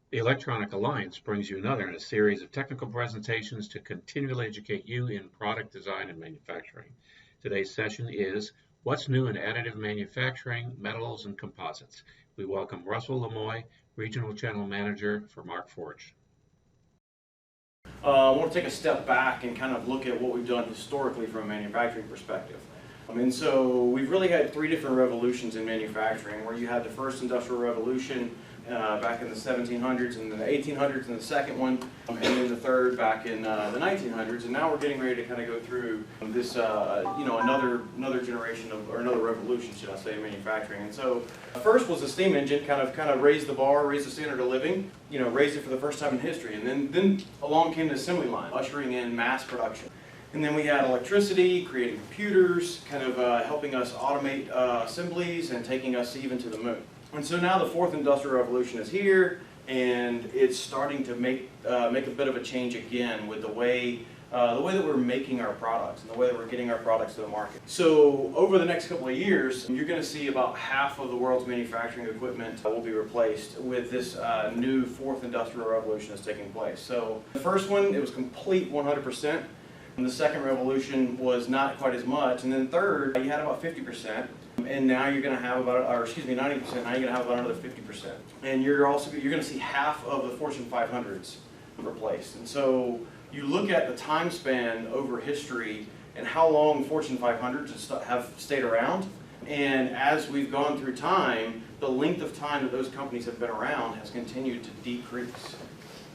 The Electronic Alliance brings you another in a series of technical presentations to continually educate you in product design and manufacturing. Today's session is What's New in Additive Manufacturing, Metals and Composites. We welcome Russell Lemoy, Regional Channel Manager for Markforged. I want to take a step back and kind of look at what we've done historically from a manufacturing perspective. And so we've really had three different revolutions in manufacturing, where you had the first industrial revolution back in the 1700s and the 1800s, and the second one, and then the third back in the 1900s. And now we're getting ready to kind of go through this, another generation of, or another revolution, should I say, in manufacturing. And so first was the steam engine, kind of raised the bar, raised the standard of living, raised it for the first time in history. And then along came the assembly line, ushering in mass production. And then we had electricity, creating computers, kind of helping us automate assemblies and taking us even to the moon. And so now the fourth industrial revolution is here, and it's starting to make a bit of a change again with the way that we're making our products and the way that we're getting our products to the market. So over the next couple of years, you're going to see about half of the world's manufacturing equipment will be replaced with this new fourth industrial revolution that's taking place. So the first one, it was complete 100%. And the second revolution was not quite as much. And then third, you had about 50%. And now you're going to have about, 90%, now you're going to have about another 50%. And you're going to see half of the Fortune 500s replaced. And so you look at the time span over history and how long Fortune 500s have stayed around. And as we've gone through time, the length of time that those companies have been around has continued to decrease.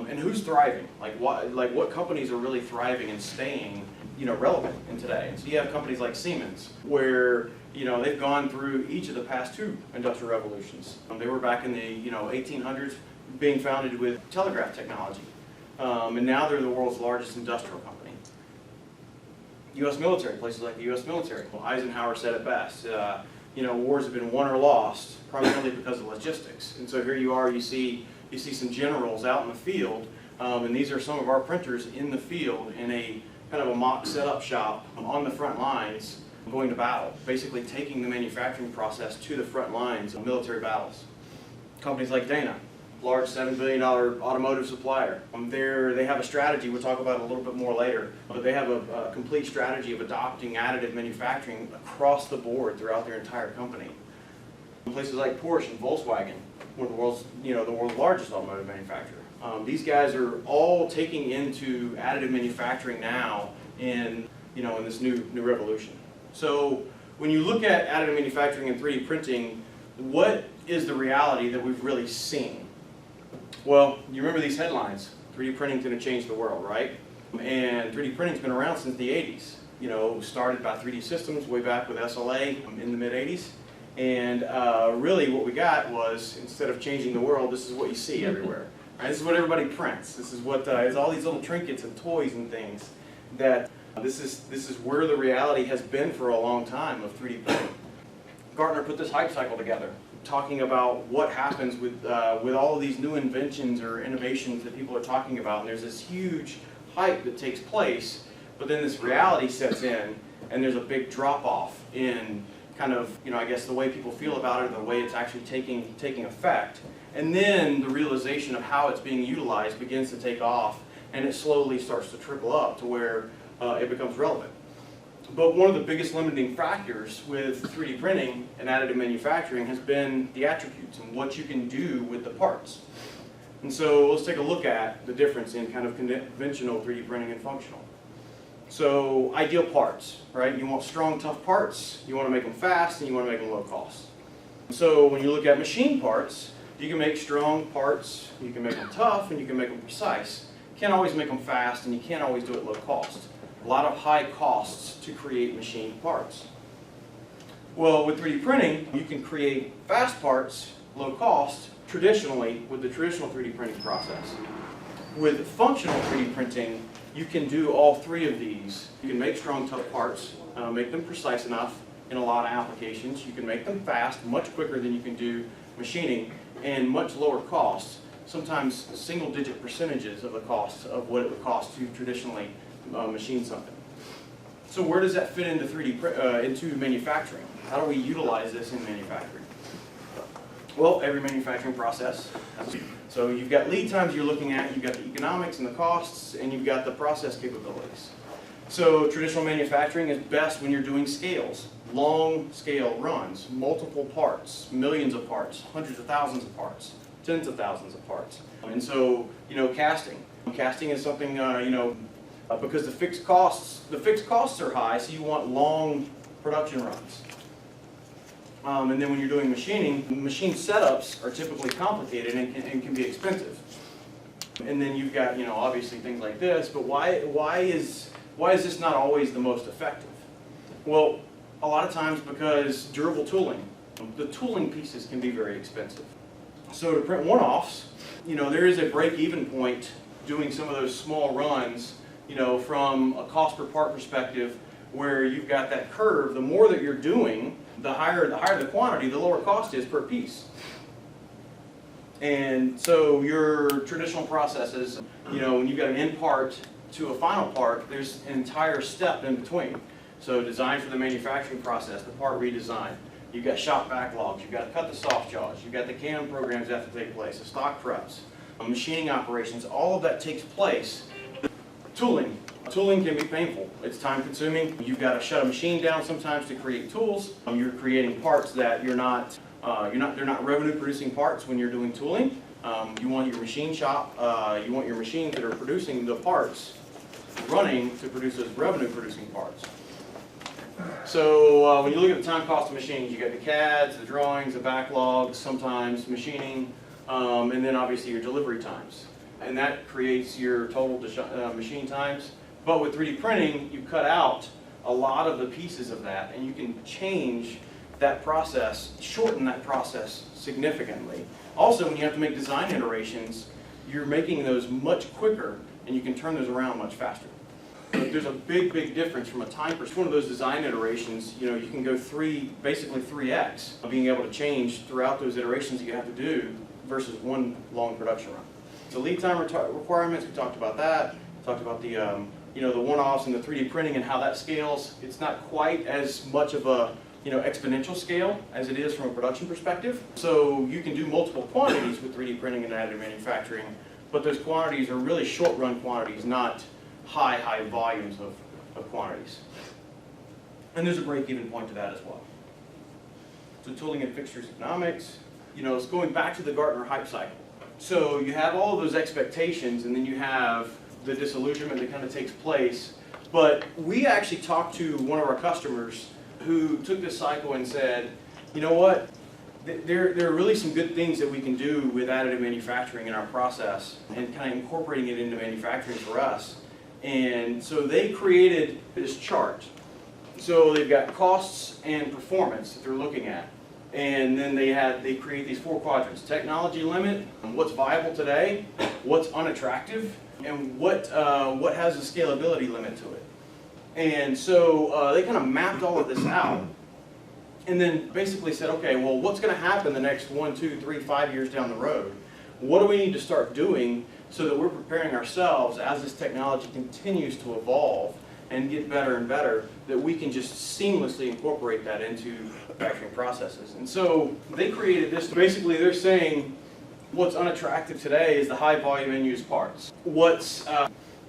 And who's thriving? Like what companies are really thriving and staying, relevant in today? And so you have companies like Siemens, where they've gone through each of the past two industrial revolutions. They were back in the 1800s, being founded with telegraph technology, and now they're the world's largest industrial company. U.S. military, places like the U.S. military. Well, Eisenhower said it best. Wars have been won or lost primarily because of logistics. And so here you are, you see some generals out in the field, and these are some of our printers in the field in a kind of a mock setup shop on the front lines going to battle, basically taking the manufacturing process to the front lines of military battles. Companies like Dana, large $7 billion automotive supplier. They have a strategy, we'll talk about it a little bit more later, but they have a complete strategy of adopting additive manufacturing across the board throughout their entire company. Places like Porsche and Volkswagen, one of the world's largest automotive manufacturer. These guys are all taking into additive manufacturing now in this new revolution. So when you look at additive manufacturing and 3D printing, what is the reality that we've really seen? Well, you remember these headlines: 3D printing's going to change the world, right? And 3D printing's been around since the 80s. Started by 3D Systems way back with SLA in the mid 80s. And really what we got was, instead of changing the world, this is what you see everywhere. Right? This is what everybody prints. This is what it's all these little trinkets and toys and things that this is where the reality has been for a long time of 3D printing. Gartner put this hype cycle together, talking about what happens with all of these new inventions or innovations that people are talking about. And there's this huge hype that takes place, but then this reality sets in, and there's a big drop-off in kind of, I guess the way people feel about it, or the way it's actually taking effect. And then the realization of how it's being utilized begins to take off, and it slowly starts to trickle up to where it becomes relevant. But one of the biggest limiting factors with 3D printing and additive manufacturing has been the attributes and what you can do with the parts. And so let's take a look at the difference in kind of conventional 3D printing and functional. So ideal parts, right? You want strong, tough parts, you want to make them fast, and you want to make them low cost. So when you look at machine parts, you can make strong parts, you can make them tough, and you can make them precise. You can't always make them fast, and you can't always do it low cost. A lot of high costs to create machine parts. Well, with 3D printing, you can create fast parts, low cost, traditionally with the traditional 3D printing process. With functional 3D printing, you can do all three of these. You can make strong, tough parts, make them precise enough in a lot of applications. You can make them fast, much quicker than you can do machining, and much lower cost, sometimes single-digit percentages of the cost of what it would cost to traditionally machine something. So where does that fit into into manufacturing? How do we utilize this in manufacturing? Well, every manufacturing process has So you've got lead times you're looking at, you've got the economics and the costs, and you've got the process capabilities. So traditional manufacturing is best when you're doing scales, long scale runs, multiple parts, millions of parts, hundreds of thousands of parts, tens of thousands of parts. And so, casting. Casting is something, because the fixed costs are high, so you want long production runs. And then when you're doing machining, machine setups are typically complicated and can be expensive. And then you've got, obviously things like this, but why is this not always the most effective? Well, a lot of times because durable tooling, the tooling pieces can be very expensive. So to print one-offs, there is a break-even point doing some of those small runs, from a cost per part perspective, where you've got that curve. The more that you're doing, the higher the quantity, the lower cost is per piece. And so your traditional processes, when you've got an end part to a final part, there's an entire step in between. So design for the manufacturing process, the part redesign. You've got shop backlogs, you've got to cut the soft jaws, you've got the CAM programs that have to take place, the stock preps, machining operations, all of that takes place. Tooling can be painful. It's time consuming. You've got to shut a machine down sometimes to create tools. You're creating parts that they're not revenue producing parts when you're doing tooling. You want your machine shop, you want your machines that are producing the parts running to produce those revenue producing parts. So when you look at the time cost of machines, you got the CADs, the drawings, the backlogs, sometimes machining, and then obviously your delivery times. And that creates your total machine times. But with 3D printing, you cut out a lot of the pieces of that, and you can change that process, shorten that process significantly. Also, when you have to make design iterations, you're making those much quicker, and you can turn those around much faster. But there's a big, big difference from a time perspective. One of those design iterations, you can go basically 3x of being able to change throughout those iterations that you have to do versus one long production run. So lead time requirements, we talked about that. We talked about the the one-offs and the 3D printing and how that scales. It's not quite as much of a exponential scale as it is from a production perspective. So you can do multiple quantities with 3D printing and additive manufacturing, but those quantities are really short-run quantities, not high volumes of quantities. And there's a break-even point to that as well. So tooling and fixtures economics, it's going back to the Gartner hype cycle. So you have all of those expectations, and then you have the disillusionment that kind of takes place. But we actually talked to one of our customers who took this cycle and said, you know what, there are really some good things that we can do with additive manufacturing in our process and kind of incorporating it into manufacturing for us. And so they created this chart. So they've got costs and performance that they're looking at. And then they create these 4 quadrants: technology limit, what's viable today, what's unattractive, and what has a scalability limit to it. And so they kind of mapped all of this out, and then basically said, okay, well, what's going to happen the next 1, 2, 3, 5 years down the road? What do we need to start doing so that we're preparing ourselves as this technology continues to evolve and get better and better, that we can just seamlessly incorporate that into manufacturing processes? And so they created this. Basically, they're saying what's unattractive today is the high volume end use parts. What's,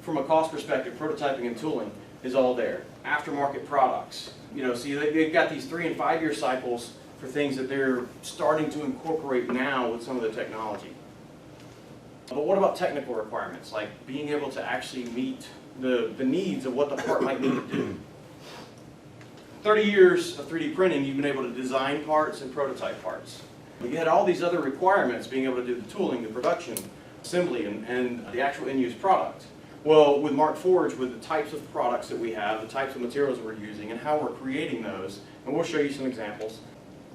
from a cost perspective, prototyping and tooling is all there. Aftermarket products, so they've got these 3 and 5 year cycles for things that they're starting to incorporate now with some of the technology. But what about technical requirements, like being able to actually meet the needs of what the part might need to do? 30 years of 3D printing, you've been able to design parts and prototype parts. You had all these other requirements, being able to do the tooling, the production, assembly, and the actual end-use product. Well, with Markforged, with the types of products that we have, the types of materials we're using, and how we're creating those, and we'll show you some examples,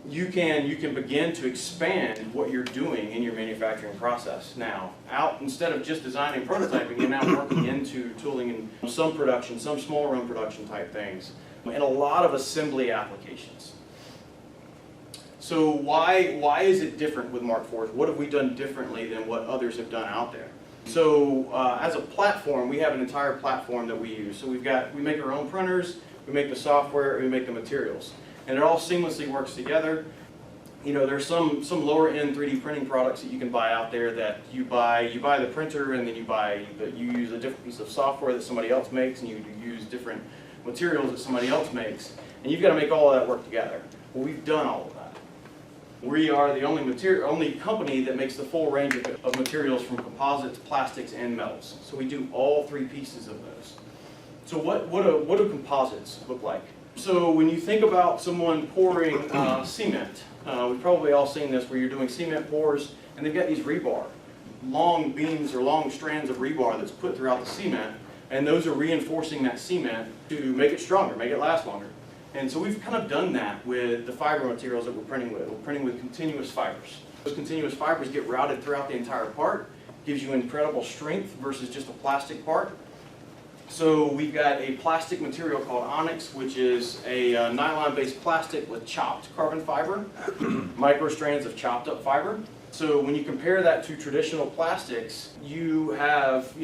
you can begin to expand what you're doing in your manufacturing process now. Instead of just designing and prototyping, you're now working into tooling and some production, some small run production type things, and a lot of assembly applications. So why is it different with Markforged? What have we done differently than what others have done out there? So as a platform, we have an entire platform that we use. So we make our own printers, we make the software, and we make the materials. And it all seamlessly works together. there's some lower end 3D printing products that you can buy out there that you buy the printer, and then you use a different piece of software that somebody else makes, and you use different materials that somebody else makes, and you've got to make all of that work together. Well, we've done all of that. We are the only company that makes the full range of materials from composites, plastics, and metals. So we do all three pieces of those. So what do composites look like? So when you think about someone pouring cement, we've probably all seen this where you're doing cement pours and they've got these rebar, long beams or long strands of rebar that's put throughout the cement, and those are reinforcing that cement to make it stronger, make it last longer. And so we've kind of done that with the fiber materials that we're printing with. We're printing with continuous fibers. Those continuous fibers get routed throughout the entire part, gives you incredible strength versus just a plastic part. So we've got a plastic material called onyx, which is a nylon-based plastic with chopped carbon fiber, micro strands of chopped up fiber. So when you compare that to traditional plastics, you have,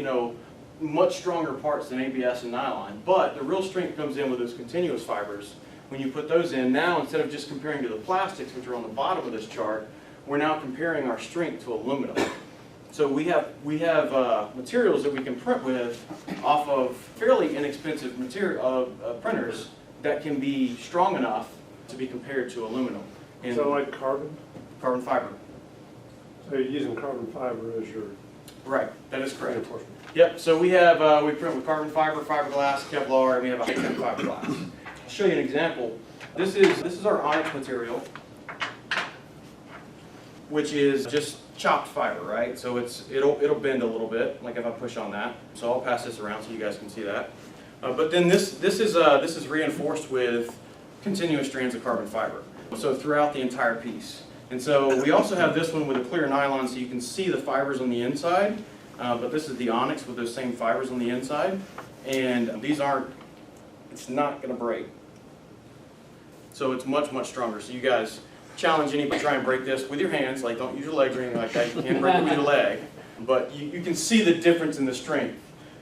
much stronger parts than ABS and nylon, but the real strength comes in with those continuous fibers. When you put those in, now instead of just comparing to the plastics, which are on the bottom of this chart, we're now comparing our strength to aluminum. So we have materials that we can print with off of fairly inexpensive material printers that can be strong enough to be compared to aluminum. Is that like carbon? Carbon fiber. So you're using carbon fiber as your Right, that is correct. reinforcement. Yep, so we have, we print with carbon fiber, fiberglass, Kevlar, and we have a high-tech fiberglass. I'll show you an example. This is our onyx material, which is just chopped fiber, right? So it'll bend a little bit, like if I push on that. So I'll pass this around so you guys can see that. But then this is reinforced with continuous strands of carbon fiber, so throughout the entire piece. And so we also have this one with a clear nylon, so you can see the fibers on the inside. But this is the onyx with those same fibers on the inside, and it's not going to break. So it's much, much stronger. So you guys challenge anybody to try and break this with your hands, like don't use your legs or anything like that. You can't break it with your leg, but you can see the difference in the strength.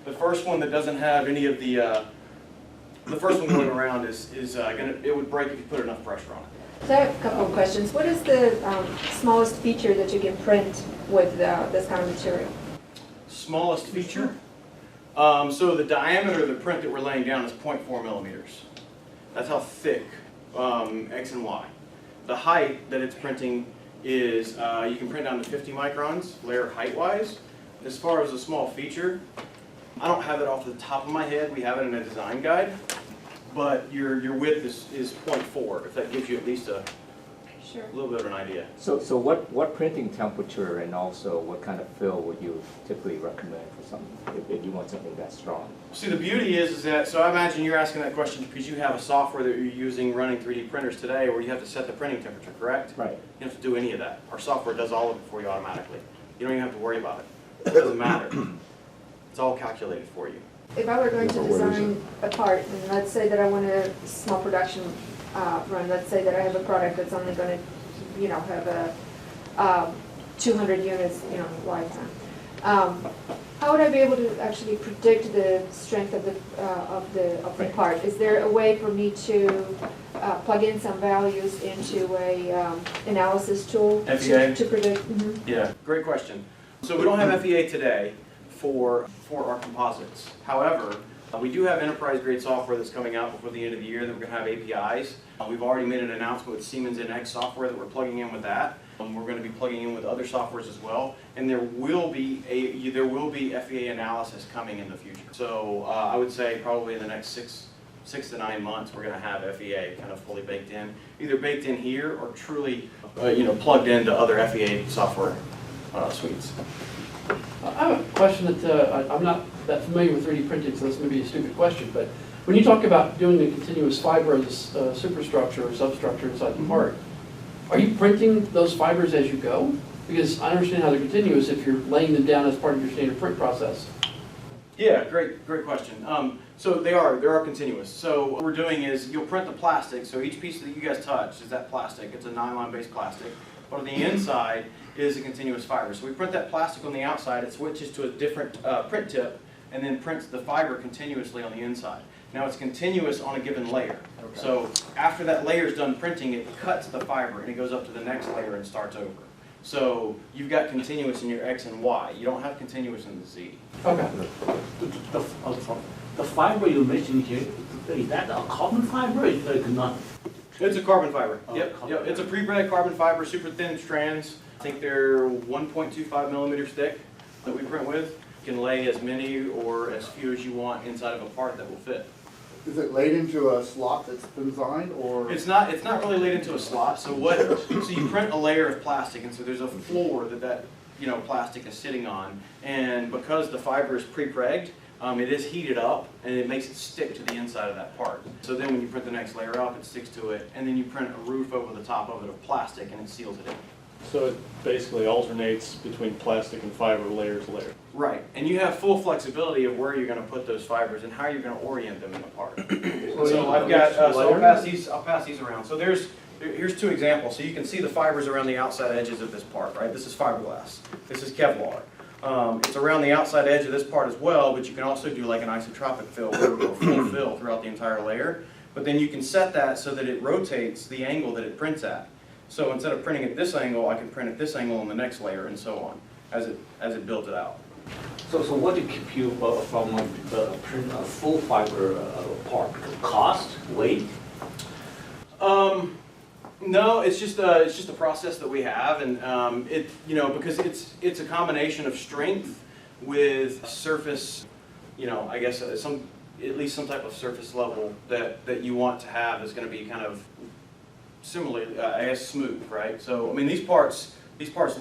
The first one that doesn't have any of the first one going around it would break if you put enough pressure on it. So I have a couple of questions. What is the smallest feature that you can print with this kind of material? Smallest feature? So the diameter of the print that we're laying down is 0.4 millimeters. That's how thick X and Y. The height that it's printing is, you can print down to 50 microns, layer height-wise. As far as a small feature, I don't have it off the top of my head. We have it in a design guide. But your width is 0.4, if that gives you at least a little bit of an idea. So what printing temperature and also what kind of fill would you typically recommend for something, if you want something that strong? See, the beauty is that, so I imagine you're asking that question because you have a software that you're using running 3D printers today where you have to set the printing temperature, correct? Right. You don't have to do any of that. Our software does all of it for you automatically. You don't even have to worry about it. It doesn't matter. It's all calculated for you. If I were going to design a part, and let's say that I want a small production run, let's say that I have a product that's only going to, have a 200 units, lifetime. How would I be able to actually predict the strength of the part? Is there a way for me to plug in some values into a analysis tool to predict? Mm-hmm. Yeah, great question. So we don't have FEA today for our composites. However, we do have enterprise grade software that's coming out before the end of the year that we're going to have APIs. We've already made an announcement with Siemens NX software that we're plugging in with that. We're going to be plugging in with other softwares as well, and there will be FEA analysis coming in the future. So I would say probably in the next six to 9 months we're going to have FEA kind of fully baked in, either baked in here or truly plugged into other FEA software suites. I have a question that I'm not that familiar with 3D printing, so this may be a stupid question, but when you talk about doing a continuous fiber as a superstructure or substructure inside the part, are you printing those fibers as you go? Because I understand how they're continuous if you're laying them down as part of your standard print process. Yeah, great question. So they are continuous. So what we're doing is you'll print the plastic, so each piece that you guys touch is that plastic. It's a nylon-based plastic. But on the inside is a continuous fiber. So we print that plastic on the outside, it switches to a different print tip, and then prints the fiber continuously on the inside. Now it's continuous on a given layer. So after that layer is done printing, it cuts the fiber and it goes up to the next layer and starts over. So you've got continuous in your X and Y. You don't have continuous in the Z. Okay. The fiber you mentioned here, is that a carbon fiber or is it not? It's a carbon fiber. Oh, Yep, carbon yep. It's a pre-bred carbon fiber, super thin strands. I think they're 1.25 millimeters thick that we print with. You can lay as many or as few as you want inside of a part that will fit. Is it laid into a slot that's been designed, or? It's not really laid into a slot. So you print a layer of plastic, and so there's a floor that plastic is sitting on, and because the fiber is pre-pregged, it is heated up, and it makes it stick to the inside of that part. So then when you print the next layer up, it sticks to it, and then you print a roof over the top of it of plastic, and it seals it in. So it basically alternates between plastic and fiber layer to layer. Right, and you have full flexibility of where you're going to put those fibers and how you're going to orient them in the part. So I've got, so I'll pass these around. So here's two examples. So you can see the fibers around the outside edges of this part, right? This is fiberglass. This is Kevlar. It's around the outside edge of this part as well, but you can also do like an isotropic fill where it'll go full fill throughout the entire layer. But then you can set that so that it rotates the angle that it prints at. So instead of printing at this angle, I can print at this angle on the next layer and so on as it builds it out. So what do you keep you from print a full fiber part? Cost, weight? No, it's just a process that we have, and because it's a combination of strength with surface, I guess at least some type of surface level that you want to have is going to be kind of similarly, I guess, smooth, right? So I mean these parts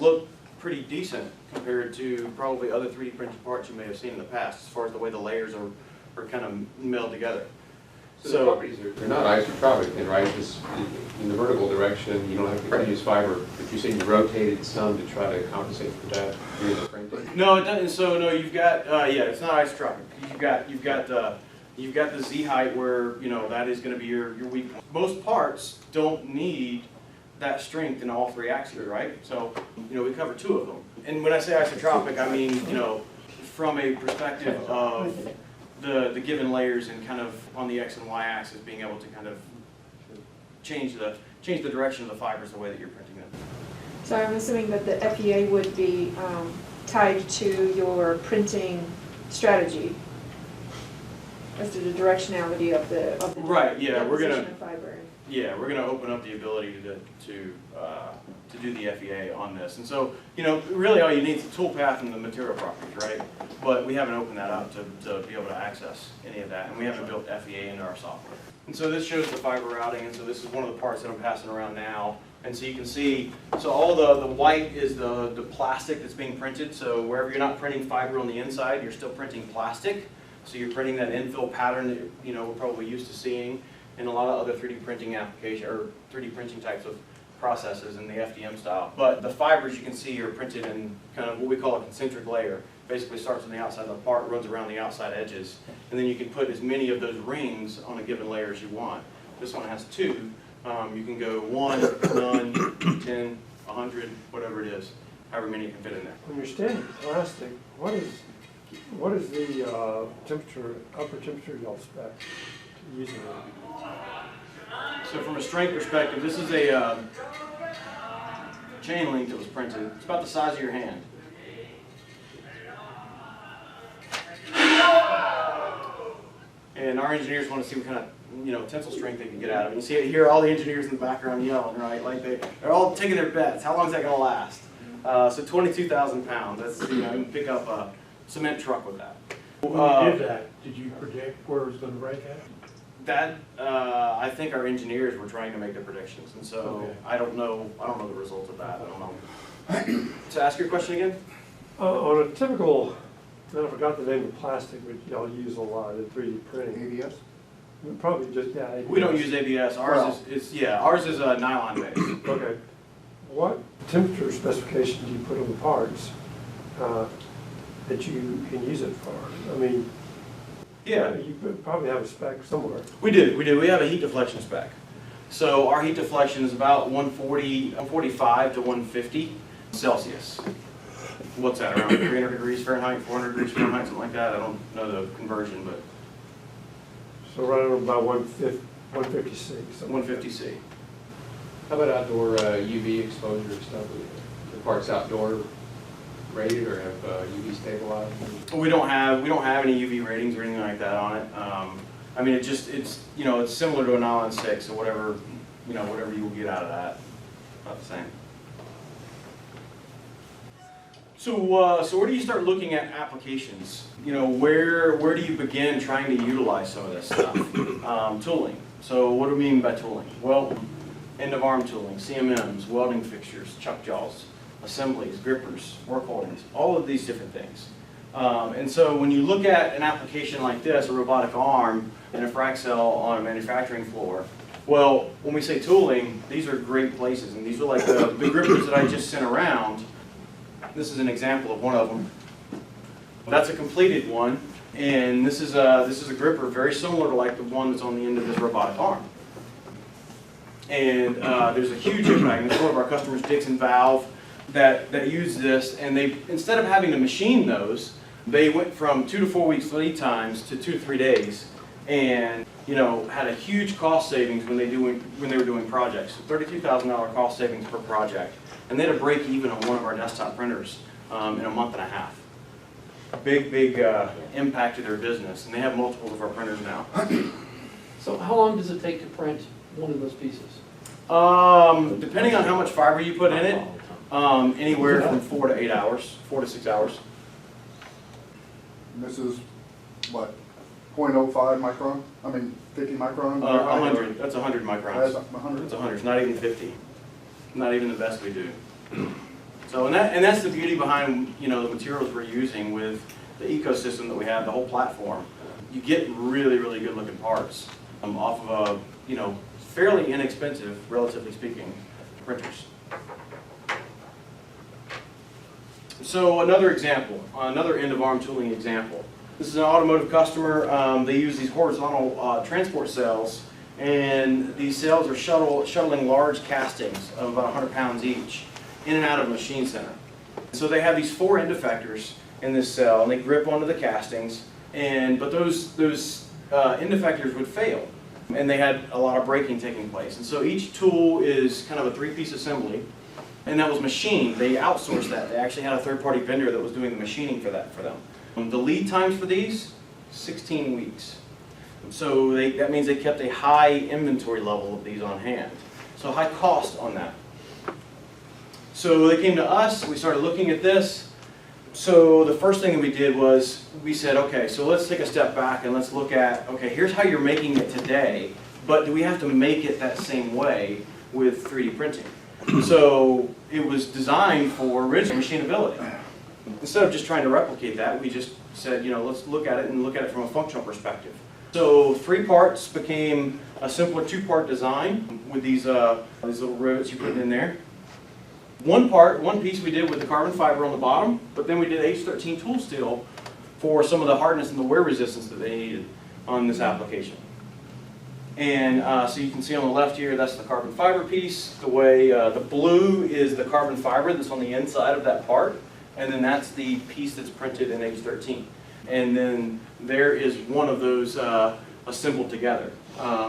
look pretty decent compared to probably other 3D printed parts you may have seen in the past, as far as the way the layers are kind of meld together. So the properties they're not isotropic then, right? Just in the vertical direction, you don't have to use fiber, but you're saying you rotated some to try to compensate for that during the printing? No, it doesn't. So no, you've got it's not isotropic. You've got the Z height where that is going to be your weak point. Most parts don't need that strength in all three axes, right? So we cover two of them. And when I say isotropic, I mean from a perspective of the given layers and kind of on the X and Y axis being able to kind of change the direction of the fibers the way that you're printing them. So I'm assuming that the FEA would be tied to your printing strategy as to the directionality of the Right, yeah, we're deposition of fiber. Yeah, we're gonna open up the ability to do the FEA on this. And so, really all you need is the toolpath and the material properties, right? But we haven't opened that up to be able to access any of that, and we haven't built FEA into our software. And so this shows the fiber routing, and so this is one of the parts that I'm passing around now. And so you can see, so all the white is the plastic that's being printed. So wherever you're not printing fiber on the inside, you're still printing plastic. So you're printing that infill pattern that we're probably used to seeing in a lot of other 3D printing applications or 3D printing types of processes in the FDM style. But the fibers you can see are printed in kind of what we call a concentric layer. Basically starts on the outside of the part, runs around the outside edges, and then you can put as many of those rings on a given layer as you want. This one has 2. You can go 1, none, 10, 100, whatever it is, however many you can fit in there. When you're standing plastic, what is the upper temperature y'all spec using it? So from a strength perspective, this is a chain link that was printed. It's about the size of your hand. And our engineers want to see what kind of tensile strength they can get out of it. You see it here, all the engineers in the background yelling, right? Like they're all taking their bets. How long is that going to last? So 22,000 pounds. That's you can pick up a cement truck with that. When you did that, did you predict where it was going to break at? That I think our engineers were trying to make the predictions, and so Okay. I don't know the result of that. I don't know. To ask your question again. On a typical, I forgot the name of plastic, but y'all use a lot in 3D printing. ABS? Probably just, yeah. ABS. We don't use ABS. Ours ours is nylon based. Okay. What temperature specification do you put on the parts that you can use it for? I mean, Yeah, you probably have a spec somewhere. we do. We have a heat deflection spec. So our heat deflection is about 145 to 150 Celsius. What's that, around 300 degrees Fahrenheit, 400 degrees Fahrenheit, something like that? I don't know the conversion, but. So right on about 156. 150C. How about outdoor UV exposure stuff? The parts outdoor rated or have UV stabilized? We don't have any UV ratings or anything like that on it. I mean, it's similar to a nylon 6, so whatever you will get out of that, about the same. So where do you start looking at applications? Where do you begin trying to utilize some of this stuff? Tooling. So what do we mean by tooling? Well, end of arm tooling, CMMs, welding fixtures, chuck jaws, assemblies, grippers, work holdings, all of these different things. And so when you look at an application like this, a robotic arm and a frac cell on a manufacturing floor, well, when we say tooling, these are great places, and these are like the grippers that I just sent around. This is an example of one of them. That's a completed one, and this is a gripper very similar to like the one that's on the end of this robotic arm. And there's a huge impact. It's one of our customers, Dixon Valve, that use this, and they, instead of having to machine those, they went from 2 to 4 weeks lead times to 2 to 3 days, and had a huge cost savings when they were doing projects. So $32,000 cost savings per project, and they had a break even on one of our desktop printers in a month and a half. Big impact to their business, and they have multiples of our printers now. So how long does it take to print one of those pieces? Depending on how much fiber you put in it, anywhere from 4 to 8 hours, 4 to 6 hours. And this is what, 0.05 micron? I mean, 50 micron? 100. That's 100 microns. That's 100. It's 100. It's not even 50. Not even the best we do. So, and that's the beauty behind the materials we're using with the ecosystem that we have, the whole platform. You get really, really good looking parts off of a fairly inexpensive, relatively speaking, printers. So another example, another end of arm tooling example. This is an automotive customer. They use these horizontal transport cells, and these cells are shuttling large castings of about 100 pounds each in and out of a machine center. So they have these 4 end effectors in this cell, and they grip onto the castings, but those end effectors would fail, and they had a lot of braking taking place. And so each tool is kind of a 3-piece assembly, and that was machined. They outsourced that. They actually had a third-party vendor that was doing the machining for them. The lead times for these, 16 weeks. So that means they kept a high inventory level of these on hand. So high cost on that. So they came to us, we started looking at this. So the first thing that we did was we said, okay, so let's take a step back and let's look at, okay, here's how you're making it today, but do we have to make it that same way with 3D printing? So it was designed for original machinability. Instead of just trying to replicate that, we just said, let's look at it and look at it from a functional perspective. So 3 parts became a simpler 2-part design with these little rivets you put in there. One piece we did with the carbon fiber on the bottom, but then we did H13 tool steel for some of the hardness and the wear resistance that they needed on this application. And so you can see on the left here, that's the carbon fiber piece. The way the blue is the carbon fiber that's on the inside of that part, and then that's the piece that's printed in H13. And then there is one of those assembled together.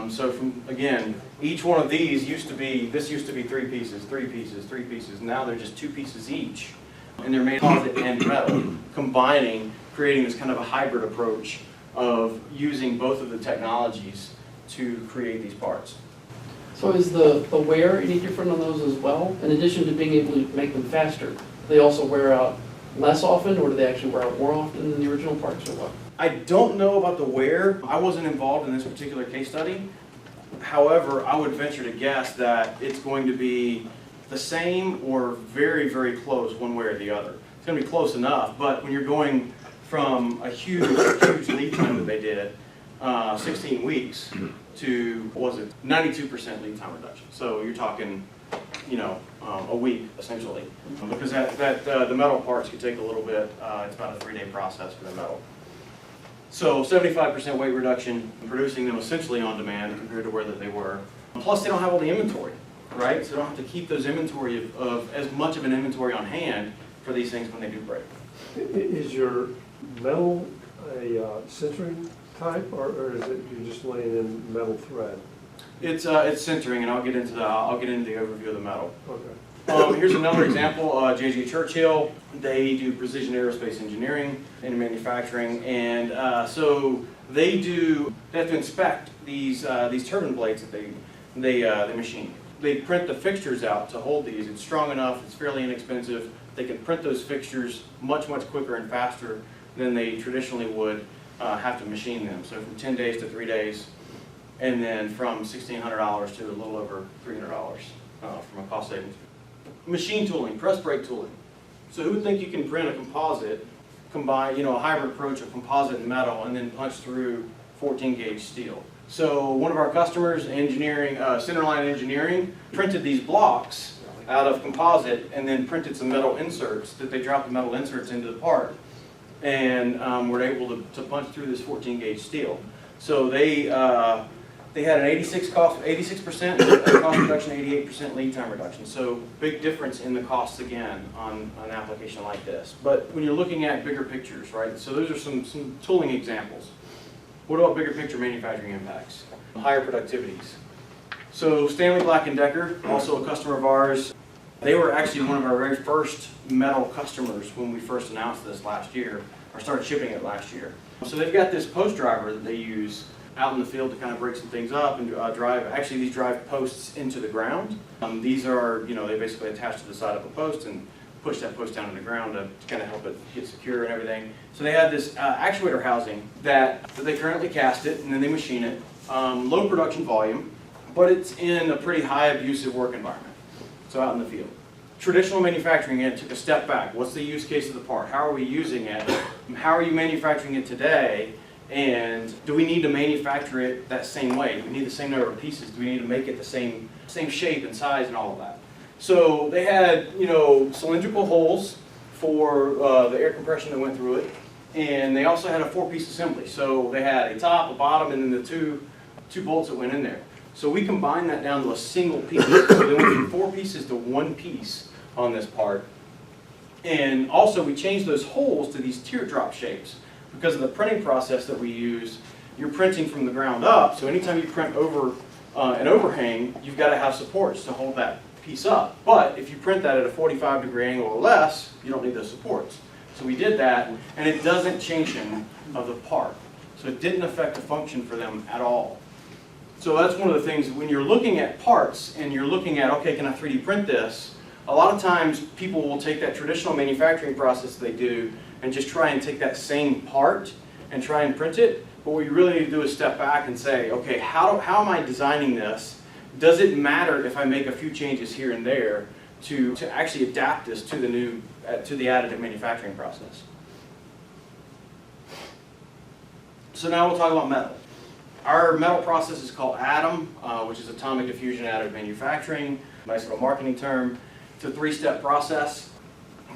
So again, each one of these used to be 3 pieces, 3 pieces, 3 pieces. Now they're just 2 pieces each. And they're made of composite and metal, combining, creating this kind of a hybrid approach of using both of the technologies to create these parts. So is the wear any different on those as well? In addition to being able to make them faster, do they also wear out less often, or do they actually wear out more often than the original parts, or what? I don't know about the wear. I wasn't involved in this particular case study. However, I would venture to guess that it's going to be the same or very, very close one way or the other. It's going to be close enough, but when you're going from a huge lead time that they did, 16 weeks, to, what was it, 92% lead time reduction. So you're talking, a week, essentially. Because the metal parts could take a little bit, it's about a 3-day process for the metal. So 75% weight reduction, producing them essentially on demand compared to where that they were. Plus they don't have all the inventory, right? So they don't have to keep those inventory of as much of an inventory on hand for these things when they do break. Is your metal a sintering type, or is it you're just laying in metal thread? It's sintering, and I'll get into the overview of the metal. Okay. Here's another example. J.J. Churchill. They do precision aerospace engineering and manufacturing, and so they have to inspect these turbine blades that they machine. They print the fixtures out to hold these. It's strong enough. It's fairly inexpensive. They can print those fixtures much quicker and faster than they traditionally would have to machine them. So from 10 days to 3 days, and then from $1,600 to a little over $300 from a cost savings. Machine tooling, press brake tooling. So who would think you can print a composite, combine, a hybrid approach of composite and metal, and then punch through 14 gauge steel? So one of our customers, engineering, Centerline Engineering, printed these blocks out of composite and then printed some metal inserts that they dropped the metal inserts into the part, and were able to punch through this 14 gauge steel. So they had an 86% cost reduction, 88% lead time reduction. So big difference in the costs again on an application like this. But when you're looking at bigger pictures, right? So those are some tooling examples. What about bigger picture manufacturing impacts? Higher productivities. So Stanley Black & Decker, also a customer of ours, they were actually one of our very first metal customers when we first announced this last year, or started shipping it last year. So they've got this post driver that they use out in the field to kind of break some things up and these drive posts into the ground. These are, they basically attach to the side of a post and push that post down in the ground to kind of help it get secure and everything. So they had this actuator housing that they currently cast it and then they machine it. Low production volume, but it's in a pretty high abusive work environment. So out in the field. Traditional manufacturing, it took a step back. What's the use case of the part? How are we using it? How are you manufacturing it today? And do we need to manufacture it that same way? Do we need the same number of pieces? Do we need to make it the same shape and size and all of that? So they had, cylindrical holes for the air compression that went through it, and they also had a 4-piece assembly. So they had a top, a bottom, and then the two bolts that went in there. So we combined that down to a single piece. So they went from 4 pieces to 1 piece on this part. And also we changed those holes to these teardrop shapes. Because of the printing process that we use, you're printing from the ground up. So anytime you print over an overhang, you've got to have supports to hold that piece up. But if you print that at a 45-degree angle or less, you don't need those supports. So we did that, and it doesn't change of the part. So it didn't affect the function for them at all. So that's one of the things, when you're looking at parts and you're looking at, okay, can I 3D print this? A lot of times people will take that traditional manufacturing process they do and just try and take that same part and try and print it. But what you really need to do is step back and say, okay, how am I designing this? Does it matter if I make a few changes here and there to actually adapt this to the additive manufacturing process? So now we'll talk about metal. Our metal process is called ATOM, which is Atomic Diffusion Additive Manufacturing. Nice little marketing term. It's a 3-step process.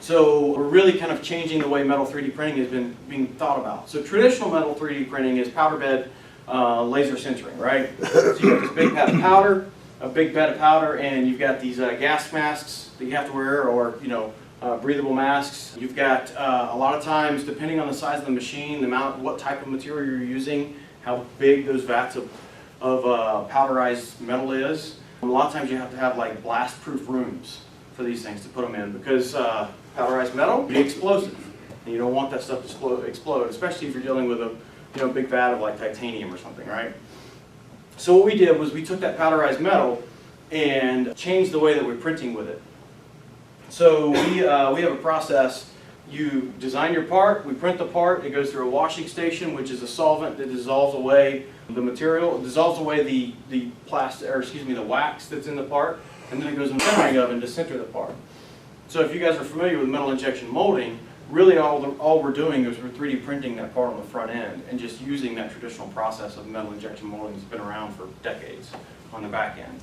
So we're really kind of changing the way metal 3D printing has been being thought about. So traditional metal 3D printing is powder bed laser sintering, right? So you have this big bed of powder, and you've got these gas masks that you have to wear, or breathable masks. You've got a lot of times, depending on the size of the machine, what type of material you're using, how big those vats of powderized metal is. A lot of times you have to have like blast-proof rooms for these things to put them in, because powderized metal can be explosive, and you don't want that stuff to explode, especially if you're dealing with a big vat of like titanium or something, right? So what we did was we took that powderized metal and changed the way that we're printing with it. So we have a process. You design your part, we print the part, it goes through a washing station, which is a solvent that dissolves away the material, dissolves away the wax that's in the part, and then it goes in the sintering oven to sinter the part. So if you guys are familiar with metal injection molding, really all we're doing is we're 3D printing that part on the front end and just using that traditional process of metal injection molding that's been around for decades on the back end.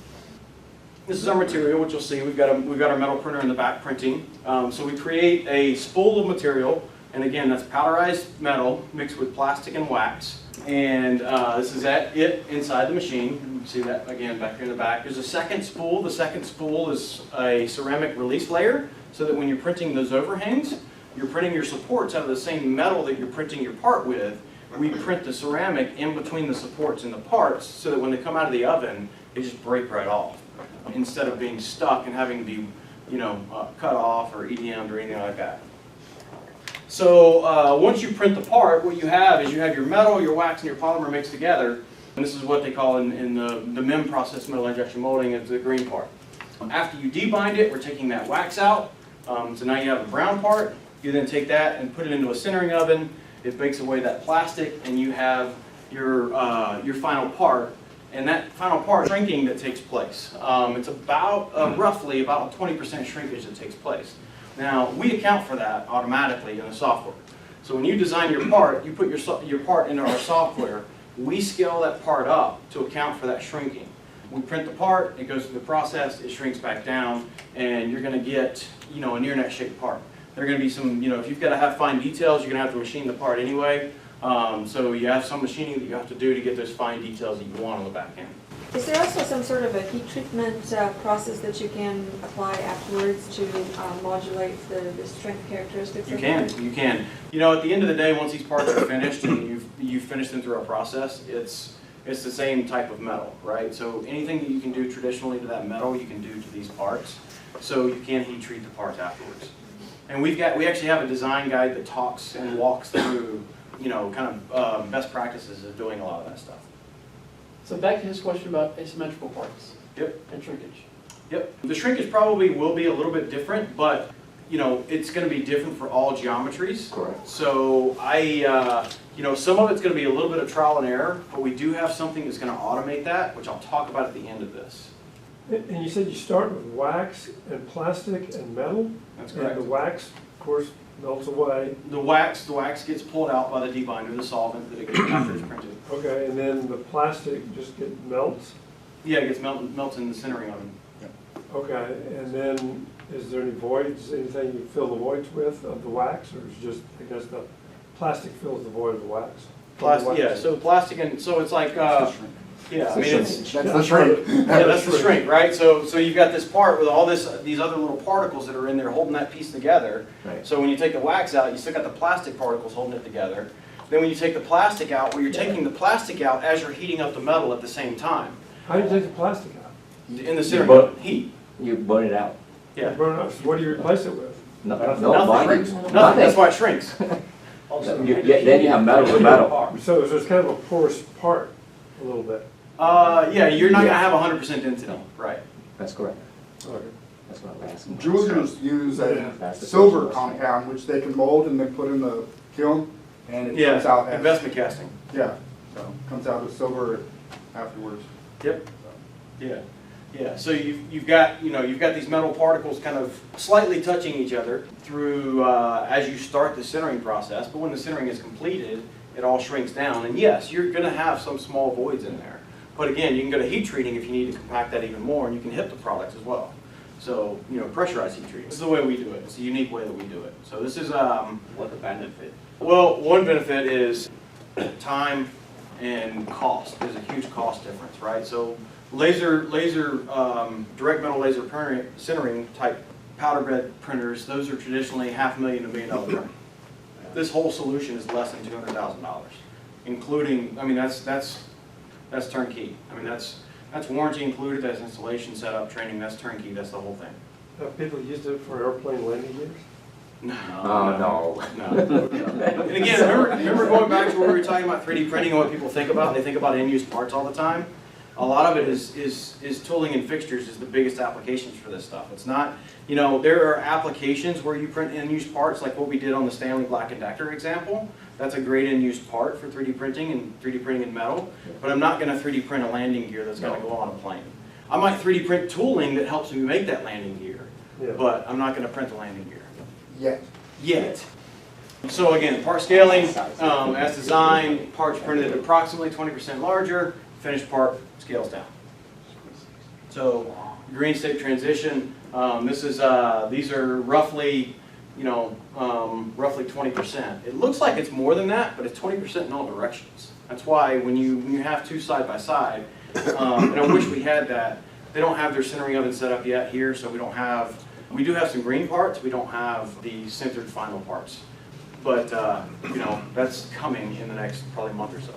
This is our material, which you'll see. We've got our metal printer in the back printing. So we create a spool of material, and again, that's powderized metal mixed with plastic and wax. And this is it inside the machine. You can see that again back here in the back. There's a second spool. The second spool is a ceramic release layer, so that when you're printing those overhangs, you're printing your supports out of the same metal that you're printing your part with, we print the ceramic in between the supports and the parts so that when they come out of the oven, they just break right off instead of being stuck and having to be, cut off or EDM'd or anything like that. So once you print the part, what you have is you have your metal, your wax, and your polymer mixed together. And this is what they call in the MEM process, metal injection molding, it's the green part. After you debind it, we're taking that wax out. So now you have a brown part. You then take that and put it into a sintering oven. It bakes away that plastic, and you have your final part. And that final part shrinking that takes place. It's about roughly about a 20% shrinkage that takes place. Now we account for that automatically in the software. So when you design your part, you put your part into our software. We scale that part up to account for that shrinking. We print the part, it goes through the process, it shrinks back down, and you're going to get, a near net shaped part. There are going to be some, if you've got to have fine details, you're going to have to machine the part anyway. So you have some machining that you have to do to get those fine details that you want on the back end. Is there also some sort of a heat treatment process that you can apply afterwards to modulate the strength characteristics? You can. At the end of the day, once these parts are finished and you've finished them through our process, it's the same type of metal, right? So anything that you can do traditionally to that metal, you can do to these parts. So you can heat treat the parts afterwards. And we actually have a design guide that talks and walks through, best practices of doing a lot of that stuff. So back to his question about asymmetrical parts. Yep. And shrinkage. Yep. The shrinkage probably will be a little bit different, but it's going to be different for all geometries. Correct. So some of it's going to be a little bit of trial and error, but we do have something that's going to automate that, which I'll talk about at the end of this. And you said you start with wax and plastic and metal? That's correct. And the wax, of course, melts away. The wax gets pulled out by the debinder, the solvent that it gets after it's printed. Okay, and then the plastic just melts? Yeah, it gets melts in the sintering oven. Okay, and then is there any voids, anything you fill the voids with of the wax, or is just, I guess the plastic fills the void of the wax? Plastic, yeah, so plastic, and so it's like, yeah, I mean, it's, That's the shrink. yeah, that's the shrink, right? So you've got this part with all these other little particles that are in there holding that piece together. Right. So when you take the wax out, you still got the plastic particles holding it together. Then when you take the plastic out, well, you're taking the plastic out as you're heating up the metal at the same time. How do you take the plastic out? In the center, heat. You burn it out. Yeah. Burn it up. So what do you replace it with? Nothing. Nothing. Nothing. That's why it shrinks. Then you have metal to metal. So it's kind of a porous part, a little bit. Yeah, you're not going to have 100% density. Right. That's correct. Okay. That's what I'm asking. Jewelers use That's a the silver question. compound, which they can mold and then put in the kiln, and it Yeah, comes out as, investment casting. yeah, so comes out as silver afterwards. Yep. Yeah. Yeah. So you've got these metal particles kind of slightly touching each other through as you start the sintering process. But when the sintering is completed, it all shrinks down. And yes, you're going to have some small voids in there. But again, you can go to heat treating if you need to compact that even more, and you can hip the products as well. So pressurized heat treating. This is the way we do it. It's a unique way that we do it. So this is What the benefit? well, one benefit is time and cost. There's a huge cost difference, right? So direct metal laser sintering type powder bed printers, those are traditionally $500,000 to $1 million print. This whole solution is less than $200,000, including, I mean, that's turnkey. I mean, that's warranty included, that's installation, setup, training, that's turnkey, that's the whole thing. Have people used it for airplane landing gears? No. No. And again, remember going back to where we were talking about 3D printing and what people think about? They think about end-use parts all the time. A lot of it is tooling and fixtures is the biggest applications for this stuff. It's not, there are applications where you print end-use parts like what we did on the Stanley Black & Decker example. That's a great end-use part for 3D printing and 3D printing in metal. But I'm not going to 3D print a landing gear that's going to go on a plane. I might 3D print tooling that helps me make that landing gear, but I'm not going to print the landing gear. Yet. So again, part scaling, as designed, parts printed at approximately 20% larger, finished part scales down. So green state transition, these are roughly, roughly 20%. It looks like it's more than that, but it's 20% in all directions. That's why when you have two side by side, and I wish we had that. They don't have their sintering oven set up yet here, so we do have some green parts. We don't have the sintered final parts. but you know, that's coming in the next probably month or so.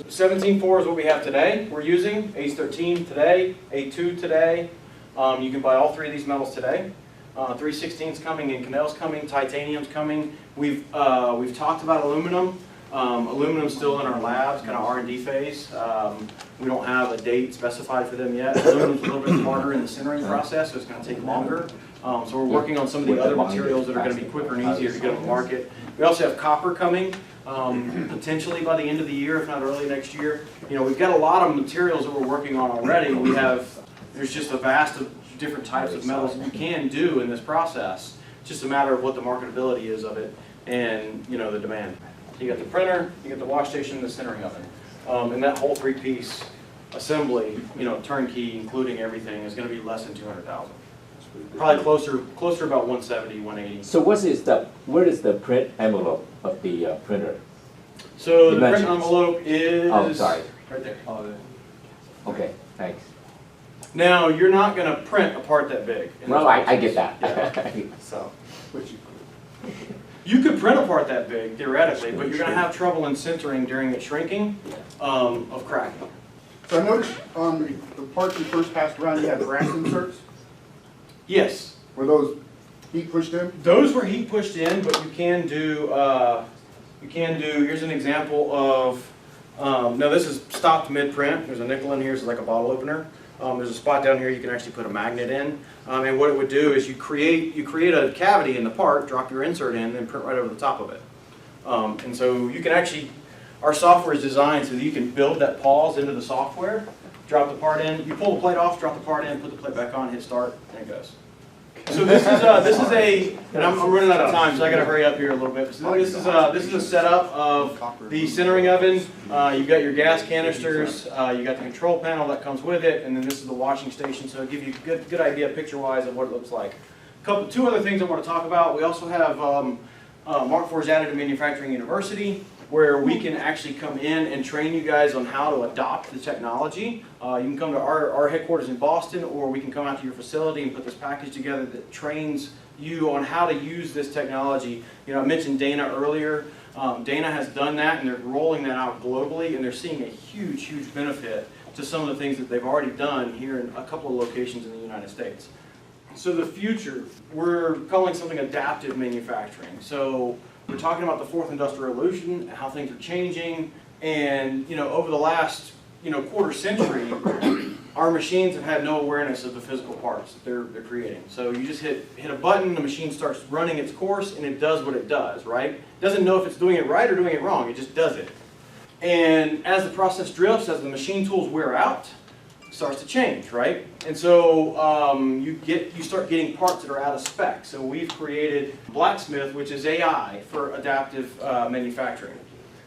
17.4 is what we have today. We're using A13 today, A2 today. You can buy all three of these metals today. 316's coming, Inconel's coming, titanium's coming. We've talked about aluminum. Aluminum's still in our labs, kind of R&D phase. We don't have a date specified for them yet. Aluminum's a little bit harder in the sintering process, so it's going to take longer. So we're working on some of the other materials that are going to be quicker and easier to get on the market. We also have copper coming, potentially by the end of the year, if not early next year. You know, we've got a lot of materials that we're working on already. There's just a vast of different types of metals we can do in this process. It's just a matter of what the marketability is of it and, you know, the demand. You got the printer, you got the wash station, and the sintering oven. And that whole three-piece assembly, you know, turnkey, including everything, is going to be less than $200,000. Probably closer about 170, 180. So where is the print envelope of the printer? So the print envelope is sorry. right there. Okay, thanks. Now, you're not going to print a part that big. Well, I get that. Yeah. So, you could print a part that big, theoretically, but you're going to have trouble in sintering during the shrinking of cracking. So I noticed the parts you first passed around, you had brass inserts. Yes. Were those heat pushed in? Those were heat pushed in, but you can do, here's an example of, now this is stopped mid-print. There's a nickel in here, so it's like a bottle opener. There's a spot down here you can actually put a magnet in. And what it would do is you create a cavity in the part, drop your insert in, and print right over the top of it. And so you can actually, our software is designed so that you can build that pause into the software, drop the part in, you pull the plate off, drop the part in, put the plate back on, hit start, and it goes. So this is a, and I'm running out of time, so I got to hurry up here a little bit. So this is a setup of the sintering oven. You've got your gas canisters, you got the control panel that comes with it, and then this is the washing station. So it'll give you a good idea picture-wise of what it looks like. Two other things I want to talk about. We also have Markforged Additive Manufacturing University, where we can actually come in and train you guys on how to adopt the technology. You can come to our headquarters in Boston, or we can come out to your facility and put this package together that trains you on how to use this technology. You know, I mentioned Dana earlier. Dana has done that, and they're rolling that out globally, and they're seeing a huge, huge benefit to some of the things that they've already done here in a couple of locations in the United States. So the future, we're calling something adaptive manufacturing. So we're talking about the fourth industrial revolution, how things are changing, and you know, over the last quarter century, our machines have had no awareness of the physical parts that they're creating. So you just hit a button, the machine starts running its course, and it does what it does, right? It doesn't know if it's doing it right or doing it wrong, it just does it. And as the process drifts, as the machine tools wear out, it starts to change, right? And so you start getting parts that are out of spec. So we've created Blacksmith, which is AI for adaptive manufacturing.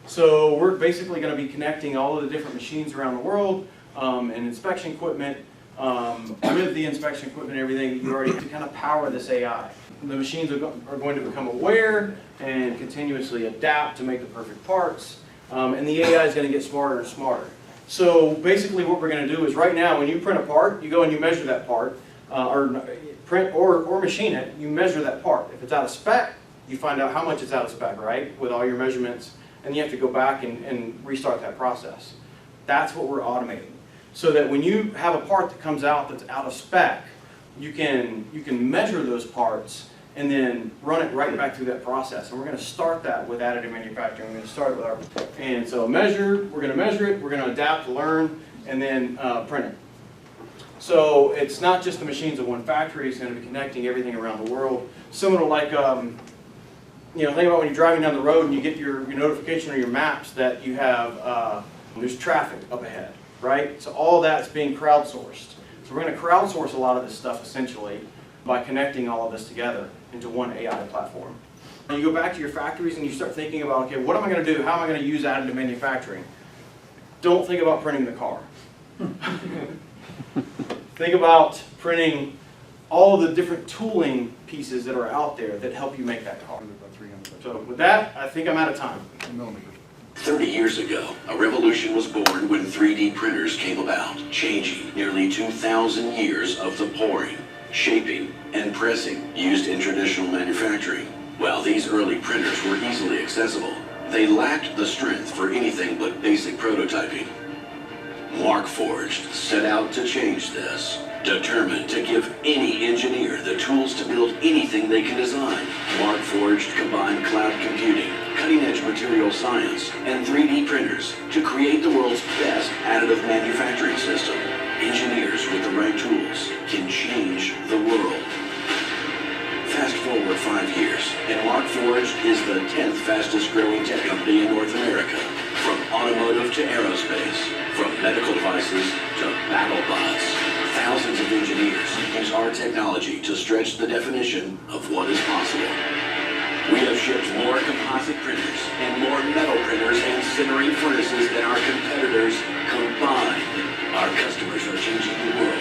So we're basically going to be connecting all of the different machines around the world and inspection equipment with the inspection equipment and everything you already to kind of power this AI. The machines are going to become aware and continuously adapt to make the perfect parts, and the AI is going to get smarter and smarter. So basically what we're going to do is right now when you print a part, you go and you measure that part, or print or machine it, you measure that part. If it's out of spec, you find out how much it's out of spec, right, with all your measurements, and you have to go back and restart that process. That's what we're automating. So that when you have a part that comes out that's out of spec, you can measure those parts and then run it right back through that process. And we're going to start that with additive manufacturing. We're going to start it with our, and so we're going to measure it, we're going to adapt, learn, and then print it. So it's not just the machines of one factory, it's going to be connecting everything around the world. Similar to like, think about when you're driving down the road and you get your notification or your maps that you have, there's traffic up ahead, right? So all that's being crowdsourced. So we're going to crowdsource a lot of this stuff essentially by connecting all of this together into one AI platform. And you go back to your factories and you start thinking about, okay, what am I going to do? How am I going to use additive manufacturing? Don't think about printing the car. Think about printing all of the different tooling pieces that are out there that help you make that car. So with that, I think I'm out of time. 30 years ago, a revolution was born when 3D printers came about, changing nearly 2,000 years of the pouring, shaping, and pressing used in traditional manufacturing. While these early printers were easily accessible, they lacked the strength for anything but basic prototyping. Markforged set out to change this, determined to give any engineer the tools to build anything they can design. Markforged combined cloud computing, cutting-edge material science, and 3D printers to create the world's best additive manufacturing system. Engineers with the right tools can change the world. Fast forward 5 years, and Markforged is the 10th fastest growing tech company in North America. From automotive to aerospace, from medical devices to battle bots, thousands of engineers use our technology to stretch the definition of what is possible. We have shipped more composite printers and more metal printers and sintering furnaces than our competitors combined. Our customers are changing the world